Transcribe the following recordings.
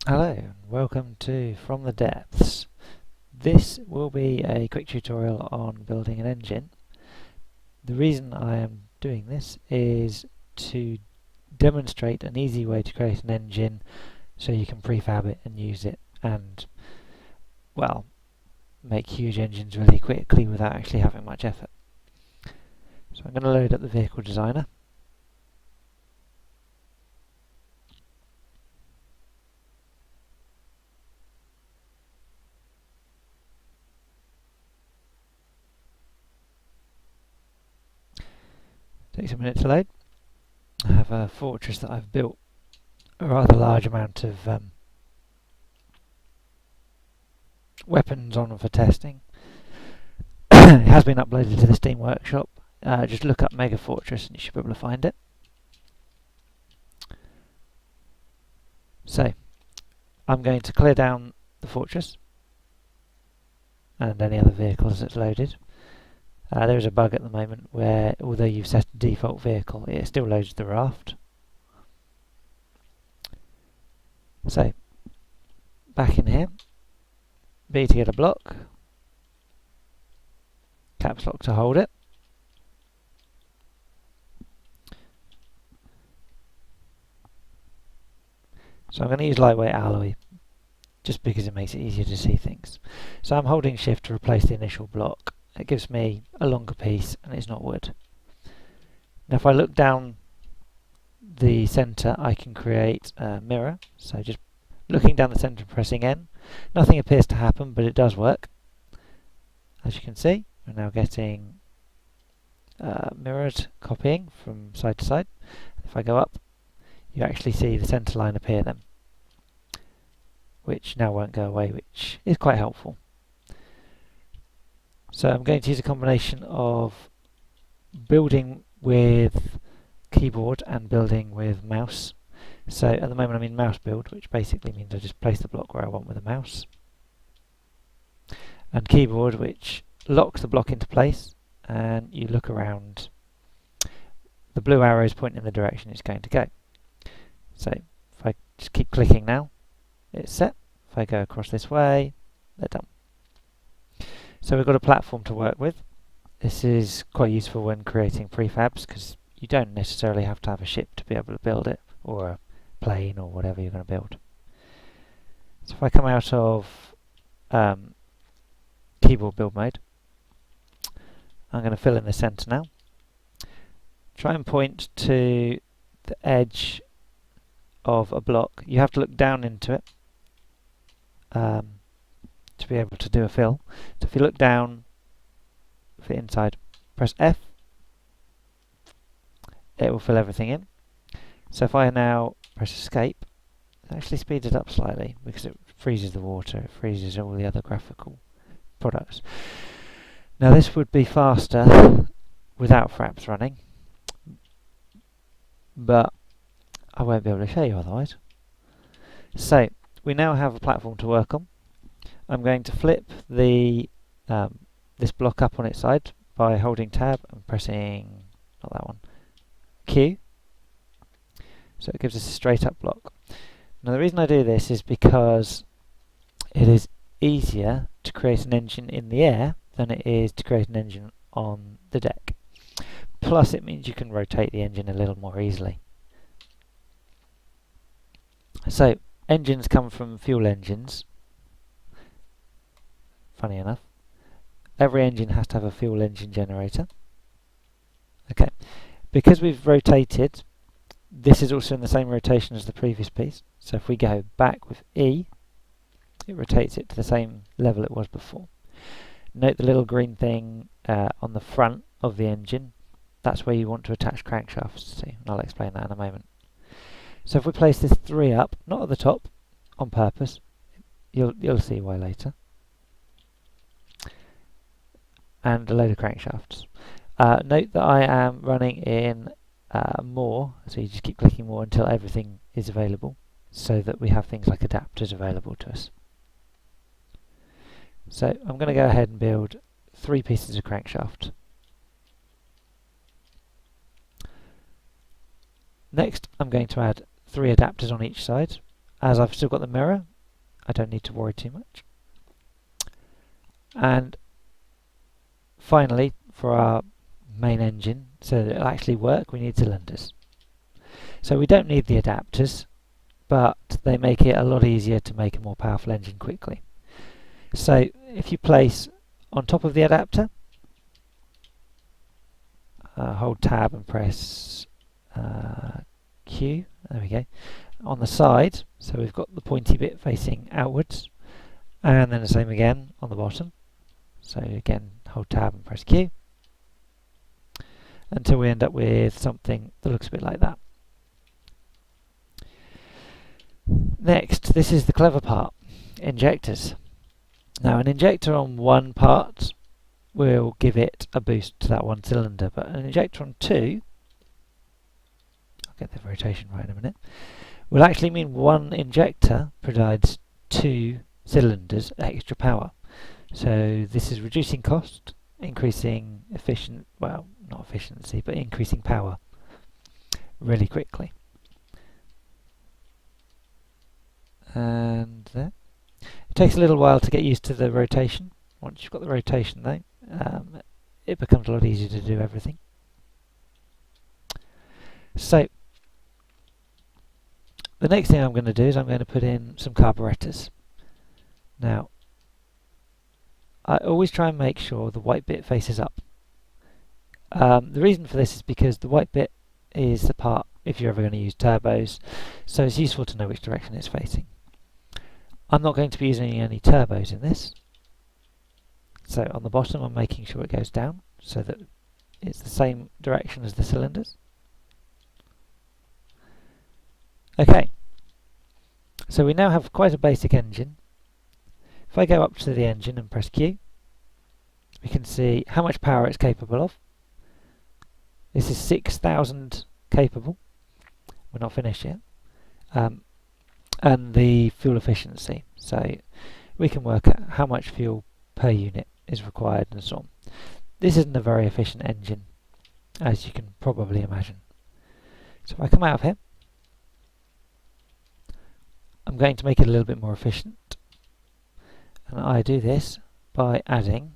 Hello and welcome to From the Depths. This will be a quick tutorial on building an engine. The reason I am doing this is to demonstrate an easy way to create an engine so you can prefab it and use it and, well, make huge engines really quickly without actually having much effort. So I'm going to load up the vehicle designer. Takes a minute to load. I have a fortress that I've built a rather large amount of weapons on for testing. It has been uploaded to the Steam Workshop. Just look up Mega Fortress and you should be able to find it. So, I'm going to clear down the fortress and any other vehicles that's loaded. There is a bug at the moment where, although you've set a default vehicle, it still loads the raft. So, back in here, B to get a block, caps lock to hold it. So I'm going to use lightweight alloy, just because it makes it easier to see things. So I'm holding shift to replace the initial block. It gives me a longer piece and it's not wood. Now if I look down the centre, I can create a mirror. So just looking down the centre and pressing N. Nothing appears to happen, but it does work. As you can see, we're now getting mirrored copying from side to side. If I go up, you actually see the centre line appear then, which now won't go away, which is quite helpful. So I'm going to use a combination of building with keyboard and building with mouse. So at the moment I'm in mouse build, which basically means I just place the block where I want with a mouse. And keyboard, which locks the block into place, and you look around. The blue arrows point in the direction it's going to go. So if I just keep clicking now, it's set. If I go across this way, they're done. So we've got a platform to work with. This is quite useful when creating prefabs because you don't necessarily have to have a ship to be able to build it, or a plane or whatever you're going to build. So if I come out of keyboard build mode, I'm going to fill in the centre now. Try and point to the edge of a block. You have to look down into it to be able to do a fill. So if you look down for inside, press F, it will fill everything in. So if I now press escape, it actually speeds it up slightly because it freezes the water, it freezes all the other graphical products. Now this would be faster without fraps running, but I won't be able to show you otherwise. So we now have a platform to work on. I'm going to flip the this block up on its side by holding tab and pressing, not that one, Q. So it gives us a straight up block. Now the reason I do this is because it is easier to create an engine in the air than it is to create an engine on the deck. Plus it means you can rotate the engine a little more easily. So engines come from fuel engines. Funny enough, every engine has to have a fuel engine generator. Okay, because we've rotated, this is also in the same rotation as the previous piece. So if we go back with E, it rotates it to the same level it was before. Note the little green thing on the front of the engine. That's where you want to attach crankshafts to, and I'll explain that in a moment. So if we place this 3 up, not at the top, on purpose, you'll see why later. And a load of crankshafts. Note that I am running in more, so you just keep clicking more until everything is available, so that we have things like adapters available to us. So I'm going to go ahead and build 3 pieces of crankshaft. Next I'm going to add 3 adapters on each side, as I've still got the mirror, I don't need to worry too much. And finally, for our main engine, so that it'll actually work, we need cylinders. So we don't need the adapters, but they make it a lot easier to make a more powerful engine quickly. So if you place on top of the adapter, hold tab and press Q, there we go. On the side, so we've got the pointy bit facing outwards, and then the same again on the bottom. So again, hold tab and press Q, until we end up with something that looks a bit like that. Next, this is the clever part, injectors. Now an injector on one part will give it a boost to that one cylinder, but an injector on two, I'll get the rotation right in a minute, will actually mean one injector provides two cylinders extra power. So this is reducing cost, increasing not efficiency, but increasing power really quickly. And there. It takes a little while to get used to the rotation. Once you've got the rotation though, it becomes a lot easier to do everything. So the next thing I'm going to do is I'm going to put in some carburetors. Now I always try and make sure the white bit faces up. The reason for this is because the white bit is the part if you're ever going to use turbos, so it's useful to know which direction it's facing. I'm not going to be using any turbos in this, so on the bottom I'm making sure it goes down so that it's the same direction as the cylinders. Okay, so we now have quite a basic engine. If I go up to the engine and press Q, we can see how much power it's capable of. This is 6,000 capable. We're not finished yet. And the fuel efficiency. So we can work out how much fuel per unit is required and so on. This isn't a very efficient engine, as you can probably imagine. So if I come out of here, I'm going to make it a little bit more efficient. And I do this by adding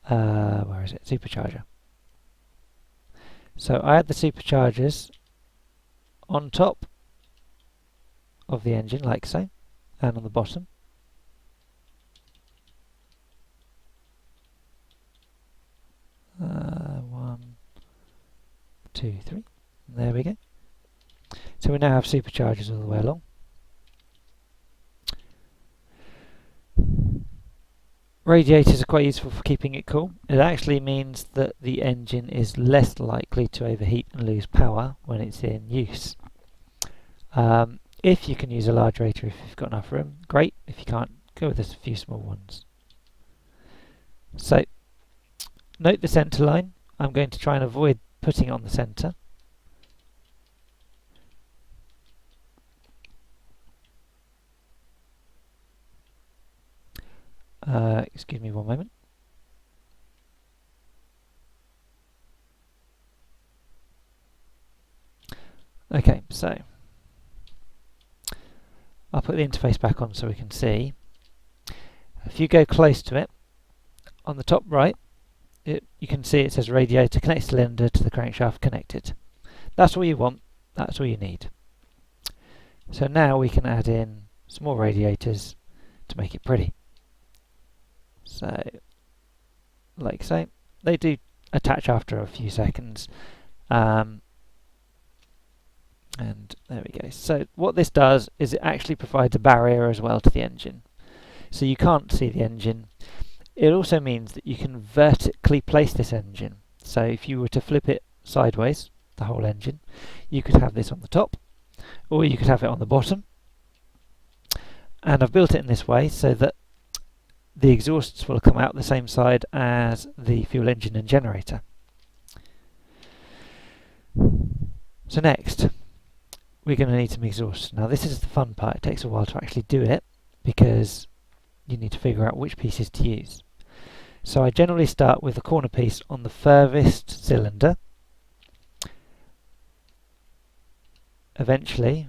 where is it? Supercharger. So I add the superchargers on top of the engine like so, and on the bottom. One, two, three. There we go. So we now have superchargers all the way along. Radiators are quite useful for keeping it cool. It actually means that the engine is less likely to overheat and lose power when it's in use. If you can use a large radiator if you've got enough room, great. If you can't, go with a few small ones. So, note the centre line. I'm going to try and avoid putting it on the centre. Excuse me one moment. Okay, so I'll put the interface back on so we can see. If you go close to it, on the top right, you can see it says radiator connect cylinder to the crankshaft connected. That's all you want, that's all you need. So now we can add in some more radiators to make it pretty. So, like so, they do attach after a few seconds, and there we go. So what this does is it actually provides a barrier as well to the engine, so you can't see the engine. It also means that you can vertically place this engine, so if you were to flip it sideways, the whole engine, you could have this on the top, or you could have it on the bottom, and I've built it in this way so that the exhausts will come out the same side as the fuel engine and generator. So next, we're going to need some exhausts. Now this is the fun part. It takes a while to actually do it because you need to figure out which pieces to use. So I generally start with the corner piece on the furthest cylinder. eventually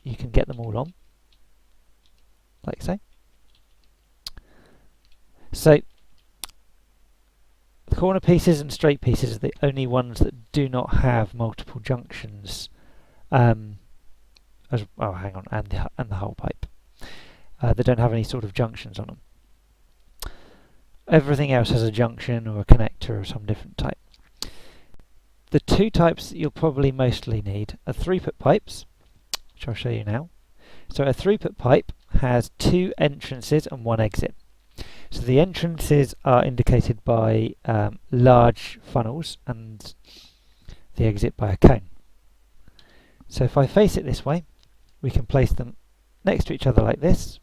you can get them all on, like so. So the corner pieces and straight pieces are the only ones that do not have multiple junctions. And the whole pipe. They don't have any sort of junctions on them. Everything else has a junction or a connector of some different type. The two types that you'll probably mostly need are throughput pipes, which I'll show you now. So a throughput pipe has two entrances and one exit. So the entrances are indicated by large funnels and the exit by a cone. So if I face it this way, we can place them next to each other like this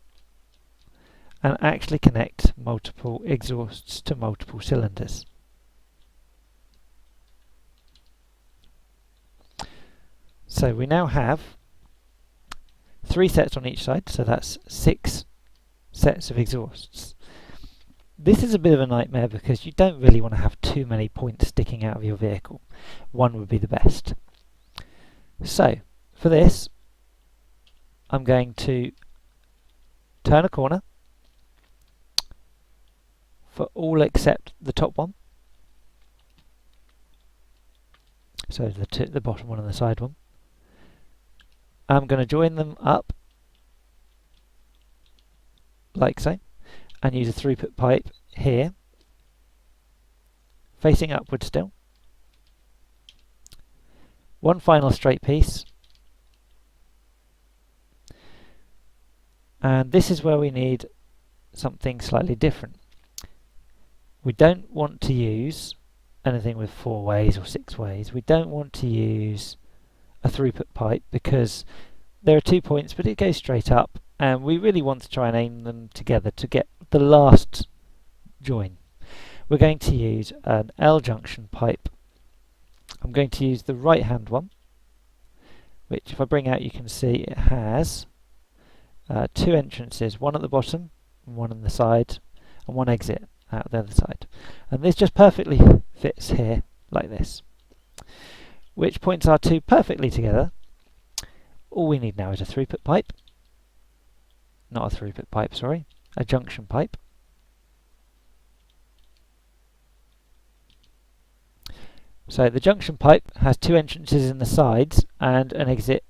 and actually connect multiple exhausts to multiple cylinders. So we now have 3 sets on each side, so that's 6 sets of exhausts. This is a bit of a nightmare because you don't really want to have too many points sticking out of your vehicle. One would be the best. So for this, I'm going to turn a corner for all except the top one. So the bottom one and the side one. I'm going to join them up like so and use a throughput pipe here, facing upward still. One final straight piece. And this is where we need something slightly different. We don't want to use anything with 4 ways or 6 ways. We don't want to use a throughput pipe because there are 2 points but it goes straight up and we really want to try and aim them together to get the last join. We're going to use an L junction pipe. I'm going to use the right hand one, which if I bring out you can see it has 2 entrances, one at the bottom and one on the side and one exit out the other side. And this just perfectly fits here like this, which points our 2 perfectly together. All we need now is a throughput pipe, not a throughput pipe, sorry, a junction pipe. So the junction pipe has 2 entrances in the sides and an exit.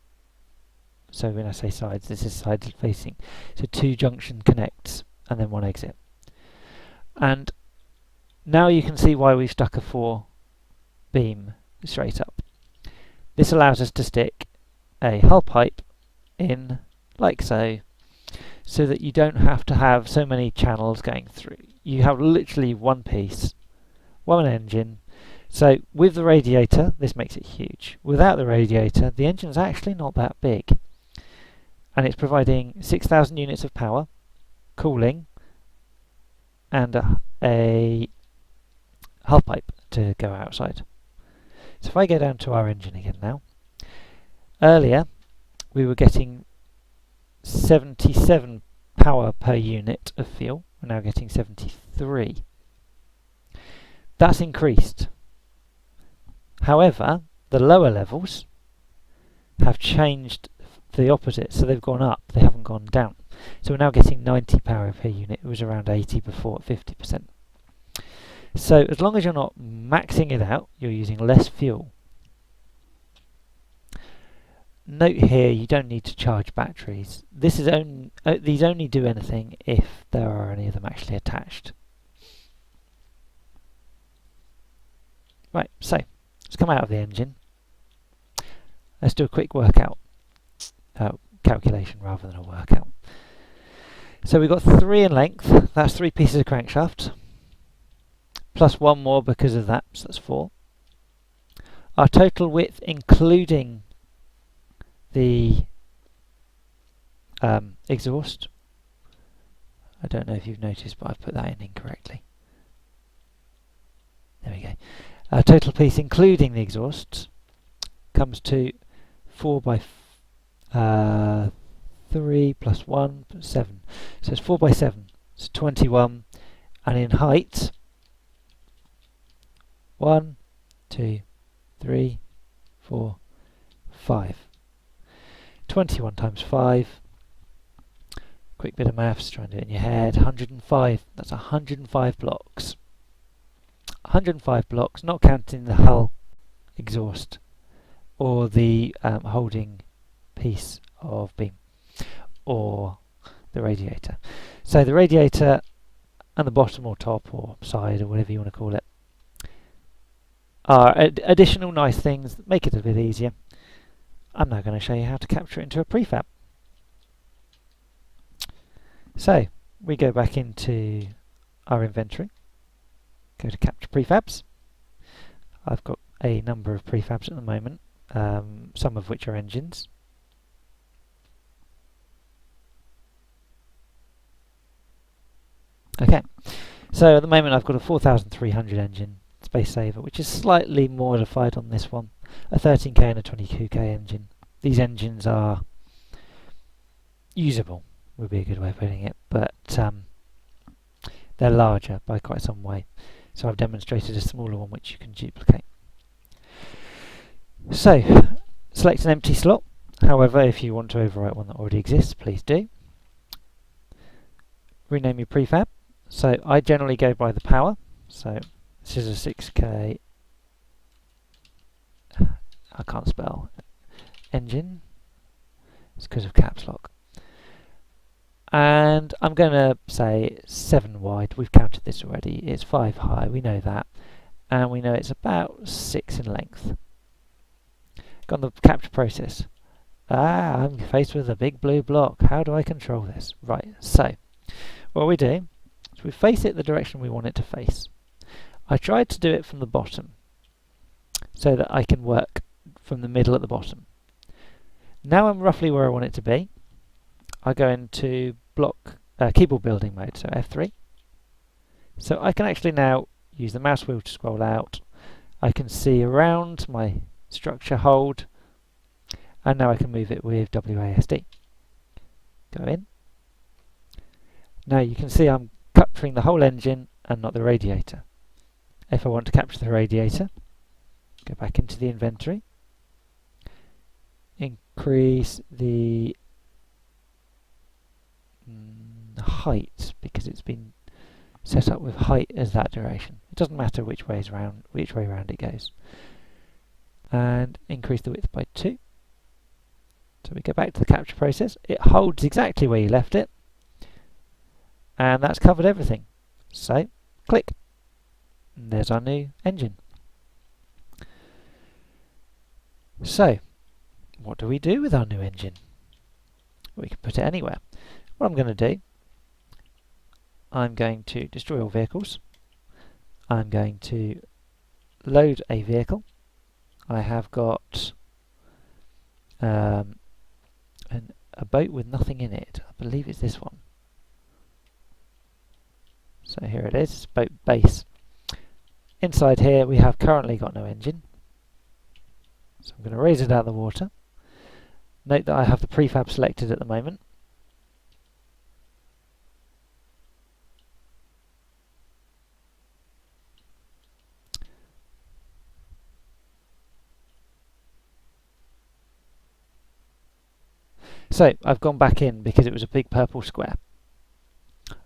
So when I say sides, this is sides facing. So 2 junction connects and then 1 exit. And now you can see why we've stuck a 4 beam straight up. This allows us to stick a hull pipe in like so, so that you don't have to have so many channels going through. You have literally one piece, one engine. So with the radiator, this makes it huge. Without the radiator, the engine's actually not that big. And it's providing 6,000 units of power, cooling, and a hull pipe to go outside. So if I go down to our engine again now, earlier we were getting 77 power per unit of fuel. We're now getting 73. That's increased. However, the lower levels have changed the opposite, so they've gone up, they haven't gone down. So we're now getting 90 power per unit. It was around 80 before at 50%. So as long as you're not maxing it out, you're using less fuel. Note here, you don't need to charge batteries. These only do anything if there are any of them actually attached. Right, so let's come out of the engine. Let's do a quick workout. Calculation rather than a workout. So we've got 3 in length, that's 3 pieces of crankshaft, plus 1 more because of that, so that's 4. Our total width, including the exhaust, I don't know if you've noticed, but I've put that in incorrectly. There we go. Our total piece, including the exhausts, comes to 4 by 3 plus 1, 7. So it's 4 by 7. It's 21. And in height, 1, 2, 3, 4, 5. 21 times 5. Quick bit of maths, try and do it in your head. 105. That's 105 blocks. 105 blocks, not counting the hull exhaust or the holding piece of beam or the radiator. So the radiator and the bottom or top or side or whatever you want to call it are additional nice things that make it a bit easier. I'm now going to show you how to capture it into a prefab. So we go back into our inventory, go to capture prefabs. I've got a number of prefabs at the moment, some of which are engines. Okay, so at the moment I've got a 4300 engine space saver, which is slightly modified on this one, a 13k and a 22k engine. These engines are usable, would be a good way of putting it, but they're larger by quite some way. So I've demonstrated a smaller one which you can duplicate. So select an empty slot. However, if you want to overwrite one that already exists, please do. Rename your prefab. So I generally go by the power. So this is a 6k, I can't spell, engine. It's because of caps lock. And I'm going to say 7 wide. We've counted this already. It's 5 high, we know that. And we know it's about 6 in length. Go on the capture process. I'm faced with a big blue block. How do I control this? Right, so what we do is we face it the direction we want it to face. I tried to do it from the bottom so that I can work from the middle at the bottom. Now I'm roughly where I want it to be. I go into keyboard building mode, so F3. So I can actually now use the mouse wheel to scroll out. I can see around my structure hold, and now I can move it with WASD. Go in. Now you can see I'm capturing the whole engine and not the radiator. If I want to capture the radiator, go back into the inventory, increase the height because it's been set up with height as that direction. It doesn't matter which way round it goes. And increase the width by 2. So we go back to the capture process. It holds exactly where you left it, and that's covered everything. So click, and there's our new engine. So what do we do with our new engine? We can put it anywhere. What I'm going to do, I'm going to destroy all vehicles. I'm going to load a vehicle. I have got a boat with nothing in it. I believe it's this one. So here it is, boat base. Inside here we have currently got no engine. So I'm going to raise it out of the water. Note that I have the prefab selected at the moment. So I've gone back in because it was a big purple square.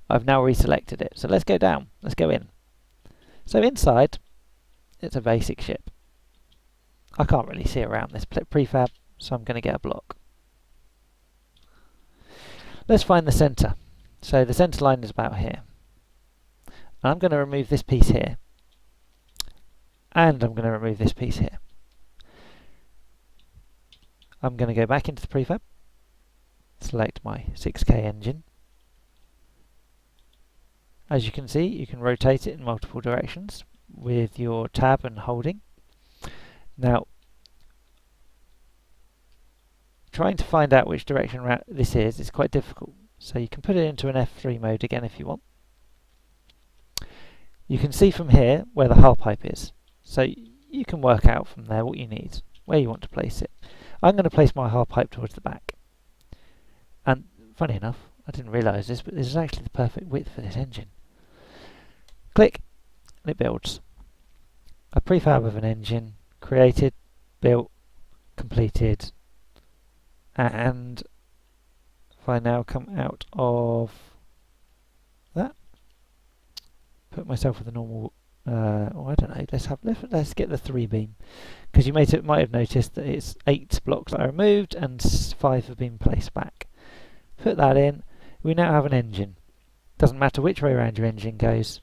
I've now reselected it. So let's go down. Let's go in. So inside, it's a basic ship. I can't really see around this prefab, so I'm going to get a block. Let's find the centre. So the centre line is about here. And I'm going to remove this piece here. And I'm going to remove this piece here. I'm going to go back into the prefab. Select my 6K engine. As you can see, you can rotate it in multiple directions with your tab and holding. Now, trying to find out which direction this is quite difficult. So you can put it into an F3 mode again if you want. You can see from here where the hull pipe is. So you can work out from there what you need, where you want to place it. I'm going to place my hull pipe towards the back. And funny enough, I didn't realise this, but this is actually the perfect width for this engine. Click, and it builds. A prefab of an engine, created, built, completed, And if I now come out of that, put myself with a normal, oh, I don't know, let's get the 3-beam, because you might have noticed that it's 8 blocks that are removed and 5 have been placed back. Put that in, we now have an engine. Doesn't matter which way around your engine goes,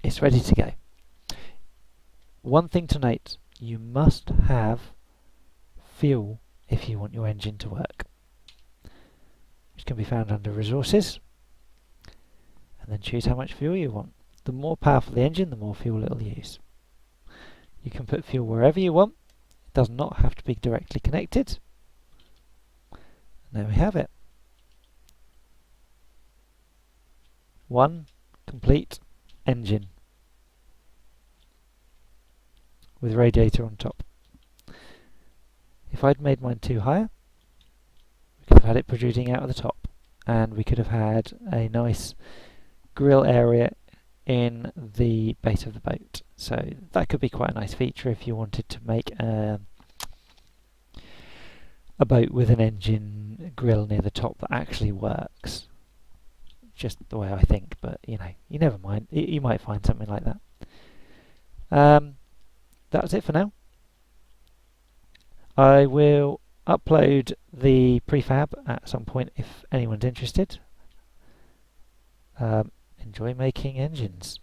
it's ready to go. One thing to note, you must have fuel if you want your engine to work, which can be found under resources, and then choose how much fuel you want. The more powerful the engine, the more fuel it will use. You can put fuel wherever you want, it does not have to be directly connected. And there we have it. One complete engine with radiator on top. If I'd made mine too higher, we could have had it protruding out of the top, and we could have had a nice grill area in the base of the boat. So that could be quite a nice feature if you wanted to make a boat with an engine grill near the top that actually works. Just the way I think, but you know, you never mind. You might find something like that. That's it for now. I will upload the prefab at some point if anyone's interested. Enjoy making engines.